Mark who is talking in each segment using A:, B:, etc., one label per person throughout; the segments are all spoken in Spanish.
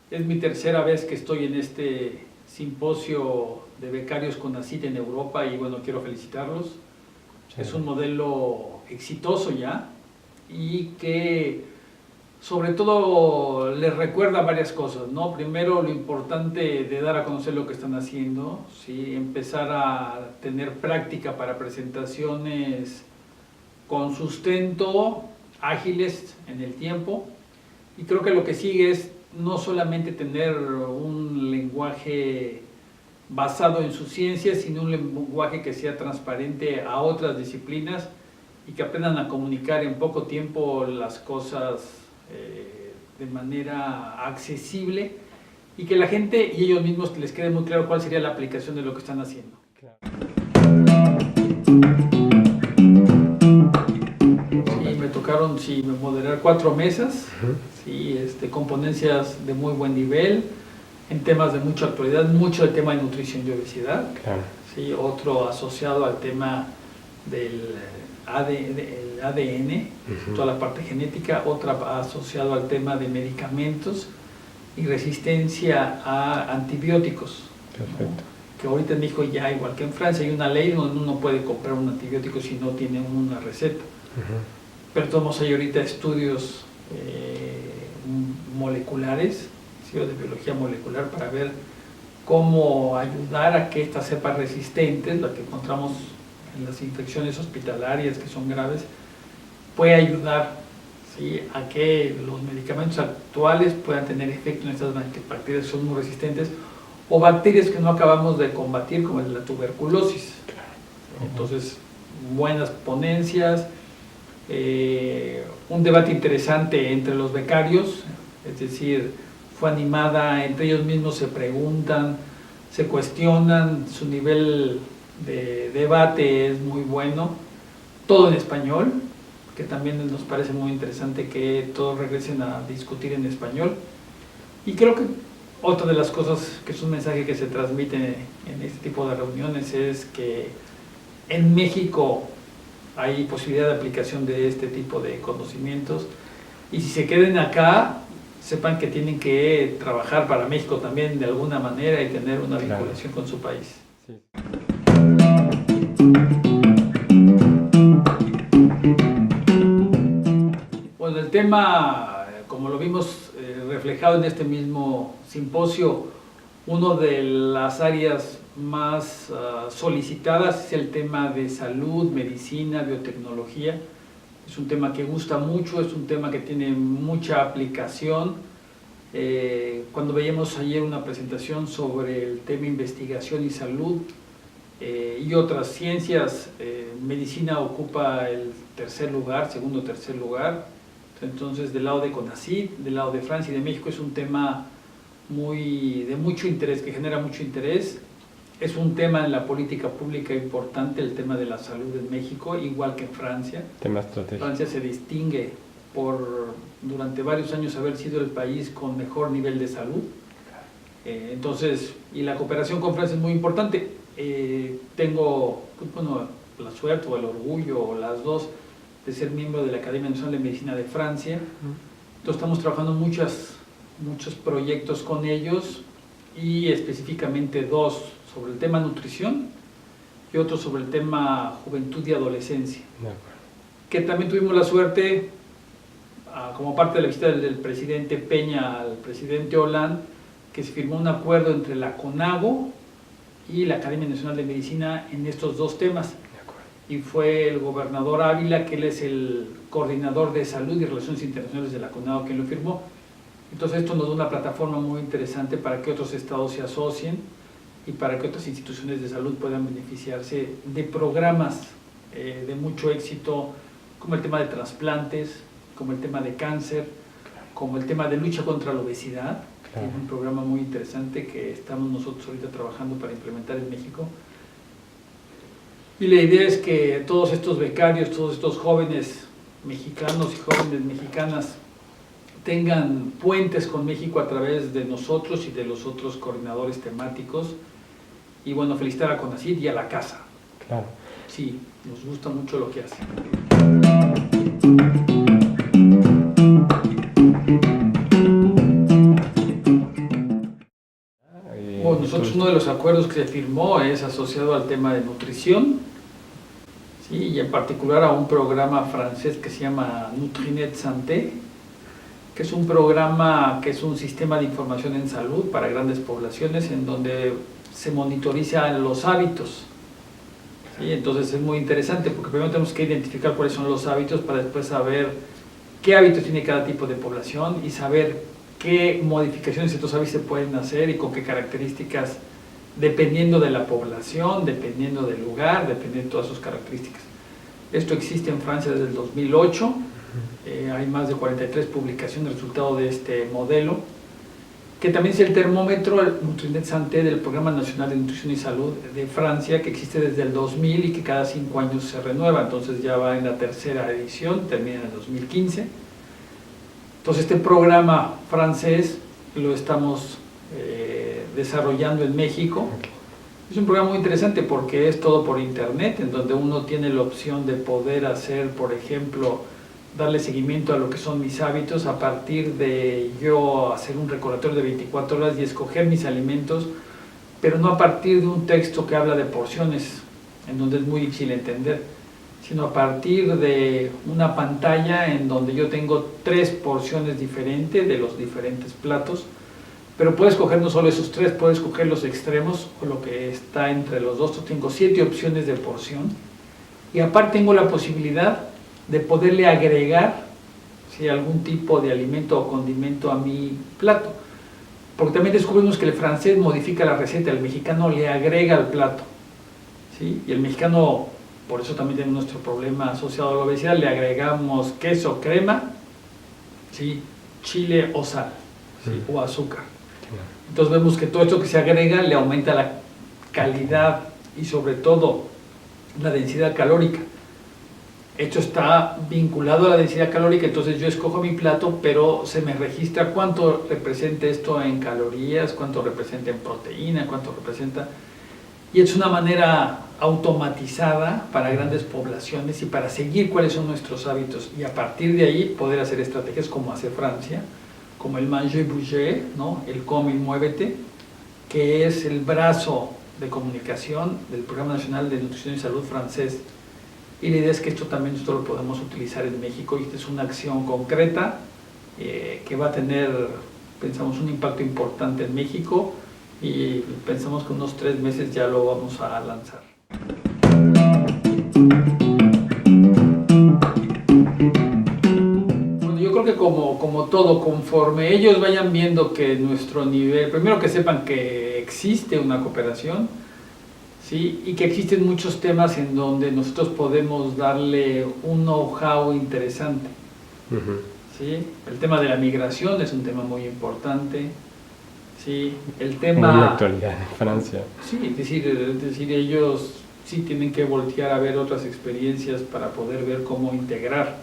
A: Es mi tercera vez que estoy en este simposio de becarios CONACYT en Europa y bueno, quiero felicitarlos. Sí. Es un modelo exitoso ya y que sobre todo les recuerda varias cosas, ¿no? Primero, lo importante de dar a conocer lo que están haciendo, ¿sí? Empezar a tener práctica para presentaciones con sustento, ágiles en el tiempo, y creo que lo que sigue es no solamente tener un lenguaje basado en su ciencia, sino un lenguaje que sea transparente a otras disciplinas y que aprendan a comunicar en poco tiempo las cosas de manera accesible y que la gente y ellos mismos les quede muy claro cuál sería la aplicación de lo que están haciendo. Claro. Sí, me tocaron moderar 4 mesas, sí, con ponencias de muy buen nivel, en temas de mucha actualidad, mucho el tema de nutrición y obesidad, claro. Sí, otro asociado al tema del ADN, toda la parte genética, otra asociado al tema de medicamentos y resistencia a antibióticos. Perfecto. ¿No? Que ahorita en México ya, igual que en Francia, hay una ley donde uno puede comprar un antibiótico si no tiene una receta. Pero todos hay ahorita estudios moleculares, ¿sí? O de biología molecular para ver cómo ayudar a que estas cepas resistentes, las que encontramos en las infecciones hospitalarias que son graves, puede ayudar, ¿sí? A que los medicamentos actuales puedan tener efecto en estas bacterias que son muy resistentes o bacterias que no acabamos de combatir como la tuberculosis. Entonces, buenas ponencias, un debate interesante entre los becarios, es decir, fue animada, entre ellos mismos se preguntan, se cuestionan, su nivel de debate es muy bueno, todo en español, que también nos parece muy interesante que todos regresen a discutir en español. Y creo que otra de las cosas que es un mensaje que se transmite en este tipo de reuniones es que en México hay posibilidad de aplicación de este tipo de conocimientos y si se queden acá, sepan que tienen que trabajar para México también de alguna manera y tener una vinculación con su país. Sí. Bueno, el tema, como lo vimos reflejado en este mismo simposio, una de las áreas más solicitadas es el tema de salud, medicina, biotecnología. Es un tema que gusta mucho, es un tema que tiene mucha aplicación. Cuando veíamos ayer una presentación sobre el tema investigación y salud y otras ciencias, medicina ocupa el segundo o tercer lugar. Entonces, del lado de CONACYT, del lado de Francia y de México, es un tema de mucho interés, que genera mucho interés. Es un tema en la política pública importante, el tema de la salud en México, igual que en Francia. Tema estratégico. Francia se distingue por, durante varios años, haber sido el país con mejor nivel de salud. Entonces, y la cooperación con Francia es muy importante. Tengo, bueno, la suerte o el orgullo, o las dos, de ser miembro de la Academia Nacional de Medicina de Francia. Entonces, estamos trabajando muchos proyectos con ellos y específicamente 2 sobre el tema nutrición y otro sobre el tema juventud y adolescencia, que también tuvimos la suerte, como parte de la visita del presidente Peña al presidente Hollande, que se firmó un acuerdo entre la CONAGO y la Academia Nacional de Medicina en estos 2 temas, y fue el gobernador Ávila, que él es el coordinador de salud y relaciones internacionales de la CONAGO, quien lo firmó. Entonces esto nos da una plataforma muy interesante para que otros estados se asocien y para que otras instituciones de salud puedan beneficiarse de programas de mucho éxito, como el tema de trasplantes, como el tema de cáncer, como el tema de lucha contra la obesidad. Tiene un programa muy interesante que estamos nosotros ahorita trabajando para implementar en México. Y la idea es que todos estos becarios, todos estos jóvenes mexicanos y jóvenes mexicanas tengan puentes con México a través de nosotros y de los otros coordinadores temáticos. Y bueno, felicitar a CONACYT y a la casa.
B: Claro.
A: Sí, nos gusta mucho lo que hace. Bueno, nosotros uno de los acuerdos que se firmó es asociado al tema de nutrición, ¿sí? Y en particular a un programa francés que se llama Nutrinet Santé, que es un programa que es un sistema de información en salud para grandes poblaciones en donde se monitorizan los hábitos. ¿Sí? Entonces es muy interesante porque primero tenemos que identificar cuáles son los hábitos para después saber qué hábitos tiene cada tipo de población y saber qué modificaciones estos hábitos se pueden hacer y con qué características, dependiendo de la población, dependiendo del lugar, dependiendo de todas sus características. Esto existe en Francia desde el 2008, hay más de 43 publicaciones resultado de este modelo, que también es el termómetro, el Nutrinet Santé del Programa Nacional de Nutrición y Salud de Francia, que existe desde el 2000 y que cada 5 años se renueva, entonces ya va en la tercera edición, termina en el 2015. Entonces este programa francés lo estamos desarrollando en México.
B: Okay.
A: Es un programa muy interesante porque es todo por internet, en donde uno tiene la opción de poder hacer, por ejemplo, darle seguimiento a lo que son mis hábitos a partir de yo hacer un recordatorio de 24 horas y escoger mis alimentos, pero no a partir de un texto que habla de porciones, en donde es muy difícil entender, sino a partir de una pantalla en donde yo tengo 3 porciones diferentes de los diferentes platos, pero puedes escoger no solo esos 3, puedes escoger los extremos o lo que está entre los dos. Tengo 7 opciones de porción y aparte tengo la posibilidad de poderle agregar, ¿sí?, algún tipo de alimento o condimento a mi plato, porque también descubrimos que el francés modifica la receta, el mexicano le agrega al plato, ¿sí? Y el mexicano, por eso también tenemos nuestro problema asociado a la obesidad, le agregamos queso, crema, ¿sí?, chile o sal, ¿sí?, o azúcar. Entonces vemos que todo esto que se agrega le aumenta la calidad y sobre todo la densidad calórica. Esto está vinculado a la densidad calórica, entonces yo escojo mi plato, pero se me registra cuánto representa esto en calorías, cuánto representa en proteína, cuánto representa... Y es una manera automatizada para grandes poblaciones y para seguir cuáles son nuestros hábitos y a partir de ahí poder hacer estrategias como hace Francia, como el Manger Bouger, ¿no?, el Come y Muévete, que es el brazo de comunicación del Programa Nacional de Nutrición y Salud francés. Y la idea es que esto también nosotros lo podemos utilizar en México y esta es una acción concreta que va a tener, pensamos, un impacto importante en México y pensamos que unos 3 meses ya lo vamos a lanzar. Bueno, yo creo que como todo, conforme ellos vayan viendo que nuestro nivel, primero que sepan que existe una cooperación, ¿sí?, y que existen muchos temas en donde nosotros podemos darle un know-how interesante. ¿Sí? El tema de la migración es un tema muy importante. ¿Sí? El tema...
B: Muy actualidad en Francia.
A: Sí, es decir, ellos sí tienen que voltear a ver otras experiencias para poder ver cómo integrar.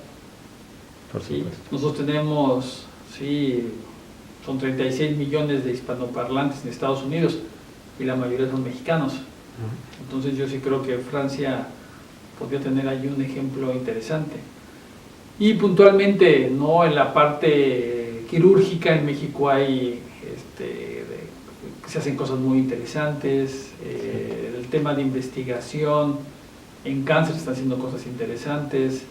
B: Por supuesto.
A: ¿Sí? Nosotros tenemos, sí, son 36 millones de hispanoparlantes en Estados Unidos y la mayoría son mexicanos. Entonces yo sí creo que Francia podría tener ahí un ejemplo interesante. Y puntualmente, ¿no?, en la parte quirúrgica en México hay, se hacen cosas muy interesantes. El tema de investigación en cáncer se están haciendo cosas interesantes.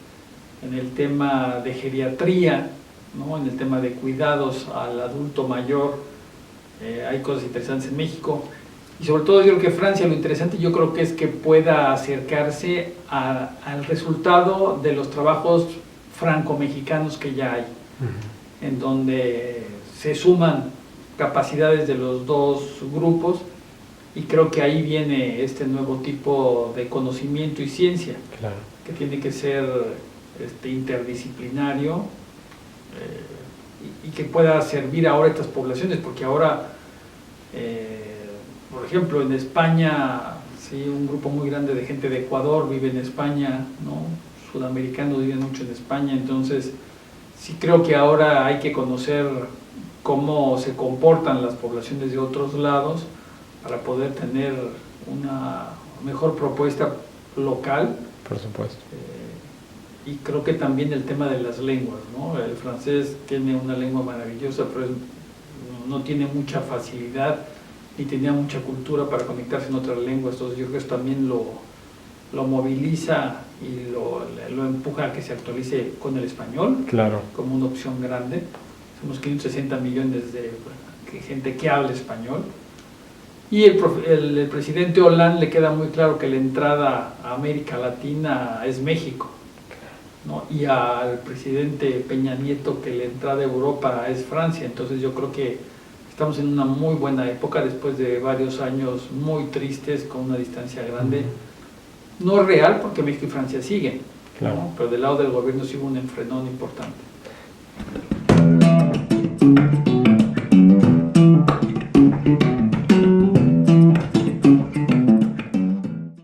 A: En el tema de geriatría, ¿no?, en el tema de cuidados al adulto mayor, hay cosas interesantes en México. Y sobre todo yo creo que Francia, lo interesante yo creo que es que pueda acercarse al resultado de los trabajos franco-mexicanos que ya hay, en donde se suman capacidades de los dos grupos y creo que ahí viene este nuevo tipo de conocimiento y ciencia,
B: claro,
A: que tiene que ser interdisciplinario y que pueda servir ahora a estas poblaciones, porque ahora... por ejemplo, en España, sí, un grupo muy grande de gente de Ecuador vive en España, ¿no?, sudamericanos viven mucho en España, entonces sí creo que ahora hay que conocer cómo se comportan las poblaciones de otros lados para poder tener una mejor propuesta local.
B: Por supuesto.
A: Y creo que también el tema de las lenguas, ¿no? El francés tiene una lengua maravillosa, pero no tiene mucha facilidad ni tenía mucha cultura para conectarse en otras lenguas, entonces yo creo que eso también lo moviliza y lo empuja a que se actualice con el español,
B: claro,
A: como una opción grande. Somos 560 millones de gente que habla español. Y el presidente Hollande le queda muy claro que la entrada a América Latina es México, ¿no? Y al presidente Peña Nieto que la entrada a Europa es Francia. Entonces yo creo que estamos en una muy buena época después de varios años muy tristes con una distancia grande. No real, porque México y Francia siguen,
B: claro,
A: ¿no? Pero del lado del gobierno sí hubo un enfrenón importante.